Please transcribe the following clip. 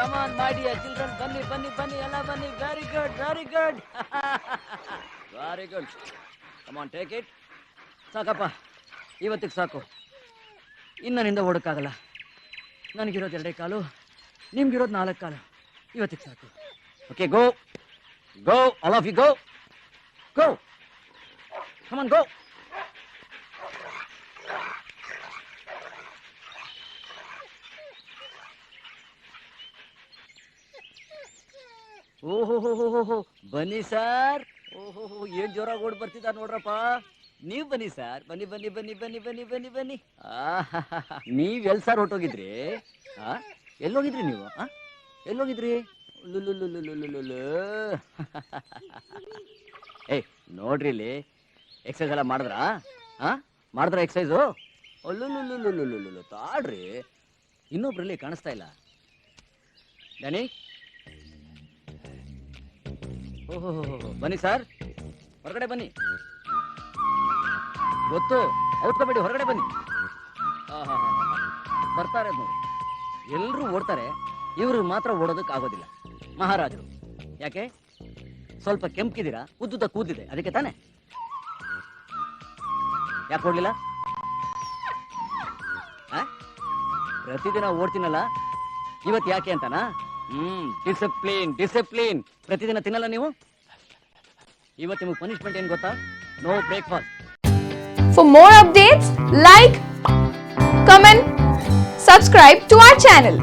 Come on my dear children, ಬನ್ನಿ ಬನ್ನಿ ಬನ್ನಿ ಎಲ್ಲ ಬನ್ನಿ. Very good very good very good. Come on take it. ಸಾಕಪ್ಪ, ಇವತ್ತಿಗೆ ಸಾಕು. ಇನ್ನನಿಂದ ಓಡಕ್ಕಾಗಲ್ಲ. ನನಗಿರೋದು 2 ಕಾಲು, ನಿಮ್ಗಿರೋದು 4 ಕಾಲು. ಇವತ್ತಿಗೆ ಸಾಕು. Okay, go go all of you, go go. Come on go. ಓಹೋ ಬನ್ನಿ ಸರ್. ಓಹೋ ಏನ್ ಜೋರಾಗಿ ಓಡ್ ಬರ್ತಿದ್ದ ನೋಡ್ರಪ್ಪ. ನೀವ್ ಬನ್ನಿ ಸರ್, ಬನ್ನಿ ಬನ್ನಿ ಬನ್ನಿ ಬನ್ನಿ ಬನ್ನಿ ಬನ್ನಿ ಬನ್ನಿ. ನೀವ್ ಎಲ್ ಸರ್ ಹೊಟ್ಟೋಗಿದ್ರಿ? ಎಲ್ಲೋಗಿದ್ರಿ ನೀವು? ಎಲ್ಲೋಗಿದ್ರಿ? ಏಯ್ ನೋಡ್ರಿ, ಇಲ್ಲಿ ಎಕ್ಸಸೈಸ್ ಎಲ್ಲ ಮಾಡಿದ್ರಾ? ಮಾಡಿದ್ರ ಎಕ್ಸಸೈಸು? ಅಲ್ಲುಲ್ಲುಲ್ಲುಲ್ಲುಲ್ಲುಲ್ಲು ತಾಡ್ರಿ, ಇನ್ನೊಬ್ರಲ್ಲಿ ಕಾಣಿಸ್ತಾ ಇಲ್ಲ. ಡ್ಯಾನಿ, ಓಹೋ ಬನ್ನಿ ಸರ್, ಹೊರಗಡೆ ಬನ್ನಿ. ಗೊತ್ತು, ಔಟ್ಕೋಬೇಡಿ, ಹೊರಗಡೆ ಬನ್ನಿ. ಬರ್ತಾರೆ ನೋಡಿ, ಎಲ್ಲರೂ ಓಡ್ತಾರೆ, ಇವರು ಮಾತ್ರ ಓಡೋದಕ್ಕೆ ಆಗೋದಿಲ್ಲ. ಮಹಾರಾಜರು ಯಾಕೆ? ಸ್ವಲ್ಪ ಕೆಂಪಿದ್ದೀರಾ, ಉದ್ದುದ ಕೂದಿದೆ, ಅದಕ್ಕೆ ತಾನೆ. ಯಾಕೆ ಓಡ್ಲಿಲ್ಲ? ಪ್ರತಿದಿನ ಓಡ್ತೀನಲ್ಲ, ಇವತ್ತು ಯಾಕೆ ಅಂತನಾ? Discipline discipline. ಪ್ರತಿದಿನ ತಿನ್ನಲ್ಲ ನೀವು? ಇವತ್ತು ನಿಮಗೆ ಪನಿಷ್ಮೆಂಟ್ ಏನ್ ಗೊತ್ತಾ? No breakfast. For more updates, like, comment, subscribe to our channel.